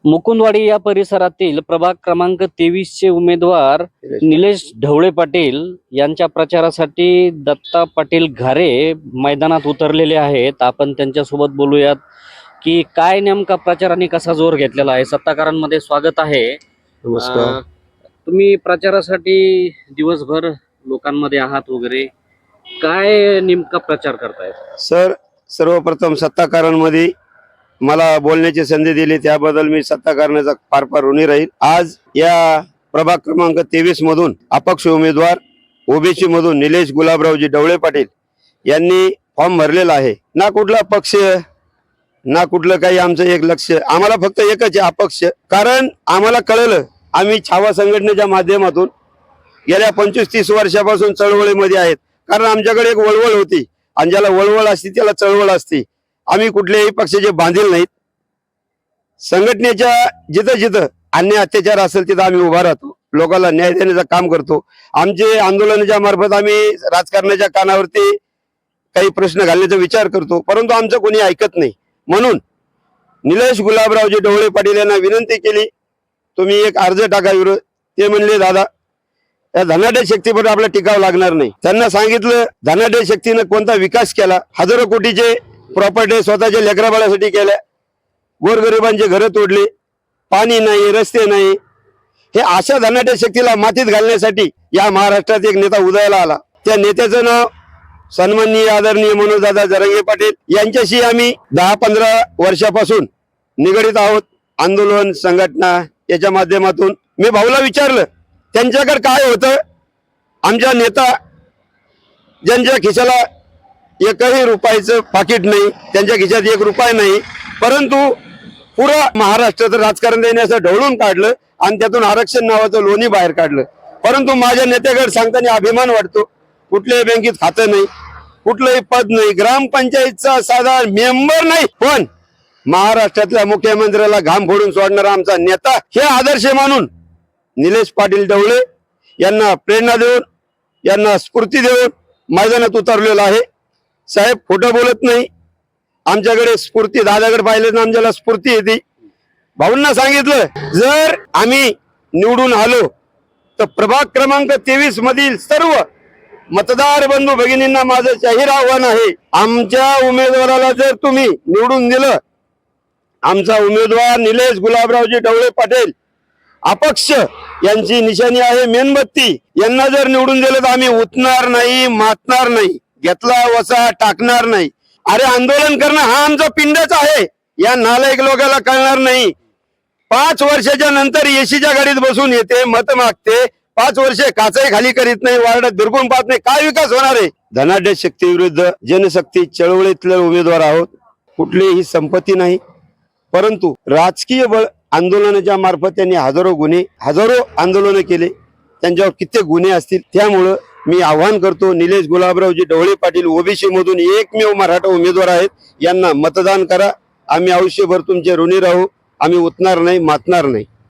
मुकुंदवाडी या परिसरातील प्रभाग क्रमांक 23 चे उमेदवार निलेश ढवळे पाटील यांच्या प्रचारासाठी दत्ता पाटील घारे मैदानात उतरलेले आहेत। आपण त्यांच्यासोबत बोलूयात की काय नेमका प्रचार आणि कसा जोर घेतलेला आहे। सत्ताकारांमध्ये स्वागत आहे। नमस्कार। तुम्ही प्रचारासाठी दिवसभर लोकांमध्ये आहात वगैरे, काय नेमका प्रचार करताय? सर, सर्वप्रथम सत्ताकारांमध्ये मला बोलण्याची संधी दिली त्याबद्दल मी सत्ताकारांचा फार फार ऋणी राहील। आज या प्रभाग क्रमांक 23 मधून अपक्ष उमेदवार ओबीसी मधून निलेश गुलाबरावजी ढवळे पाटील यांनी फॉर्म भरलेला आहे। ना कुठला पक्ष ना कुठलं काही आमचं एक लक्ष, आम्हाला फक्त एकच आहे, अपक्ष। कारण आम्हाला कळलं, आम्ही छावा संघटनेच्या माध्यमातून गेल्या 25-30 वर्षापासून चळवळीमध्ये आहेत। कारण आमच्याकडे एक वळवळ होती आणि ज्याला वळवळ असते त्याला चळवळ असते। आम्ही कुठल्याही पक्षाचे बांधील नाहीत। संघटनेच्या जिथं जिथं अन्याय अत्याचार असेल तिथं आम्ही उभा राहतो, लोकांना न्याय देण्याचं काम करतो। आमचे आंदोलनाच्या मार्फत आम्ही राजकारणाच्या कानावरती काही प्रश्न घालण्याचा विचार करतो, परंतु आमचं कोणी ऐकत नाही। म्हणून निलेश गुलाबरावजी ढवळे पाटील यांना विनंती केली, तुम्ही एक अर्ज टाका विरोध। ते म्हणले, दादा या धनाढ्य शक्तीवर आपला टिकाव लागणार नाही। त्यांना सांगितलं, धनाढ्य शक्तीने कोणता विकास केला? हजारो कोटीचे प्रॉपर्टी स्वतःच्या लेकराबाळासाठी केल्या, गोरगरिबांचे घरं तोडले, पाणी नाही, रस्ते नाही। हे अशा धनाढ्य शक्तीला मातीत घालण्यासाठी या महाराष्ट्रात एक नेता उदयाला आला। त्या नेत्याचं नाव सन्माननीय आदरणीय मनोजदादा जरांगे पाटील यांच्याशी आम्ही 10-15 वर्षापासून निगडीत आहोत। आंदोलन संघटना याच्या माध्यमातून मी भाऊला विचारलं त्यांच्याकडे काय होतं। आमचा नेता ज्यांच्या खिशाला एकही रुपयाचं पाकिट नाही, त्यांच्या खिशात 1 रुपया नाही, परंतु पुरा महाराष्ट्रात राजकारण देण्याचं ढवळून काढलं आणि त्यातून आरक्षण नावाचं लोणी बाहेर काढलं। परंतु माझ्या नेत्याकडे सांगताना अभिमान वाटतो, कुठल्याही बँकेत खातं नाही, कुठलंही पद नाही, ग्रामपंचायतचा साधा मेंबर नाही, पण महाराष्ट्रातल्या मुख्यमंत्र्याला घाम फोडून सोडणारा आमचा नेता, हे आदर्श मानून निलेश पाटील ढवळे यांना प्रेरणा देऊन, यांना स्फूर्ती देऊन मैदानात उतरलेला आहे। साहेब खोटं बोलत नाही, आमच्याकडे स्फूर्ती, दादाकडे पाहिलं ना आमच्याला स्फूर्ती येते। भाऊंना सांगितलं, जर आम्ही निवडून आलो तर प्रभाग क्रमांक 23 मधील सर्व मतदार बंधू भगिनींना माझं जाहीर आव्हान आहे, आमच्या उमेदवाराला जर तुम्ही निवडून दिलं, आमचा उमेदवार निलेश गुलाबरावजी ढवळे पाटील अपक्ष यांची निशाणी आहे मेणबत्ती, यांना जर निवडून दिलं तर आम्ही उतणार नाही, मातणार नाही, घेतला वसा टाकणार नाही। अरे आंदोलन करणं हा आमचा पिंडच आहे, या नालायक लोकांना कळणार नाही। 5 वर्षाच्या नंतर एसीच्या गाडीत बसून येते, मत मागते, 5 वर्षे काचाही खाली करीत नाही, वार्डात दुर्गुण पाहत नाही, काय विकास होणार आहे? धनाढ्य शक्ती विरुद्ध जनशक्ती चळवळीतले उमेदवार आहोत। कुठलीही संपत्ती नाही, परंतु राजकीय बळ आंदोलनाच्या मार्फत त्यांनी हजारो आंदोलन केले, त्यांच्यावर कित्येक गुन्हे असतील। त्यामुळं मी आव्हान करतो, निलेश गुलाबरावजी ढवळे पाटील ओबीसी मधून एकमेव मराठा उमेदवार आहेत, यांना मतदान करा। आम्ही आयुष्यभर तुमचे ऋणी राहू, आम्ही उतणार नाही, मातणार नाही।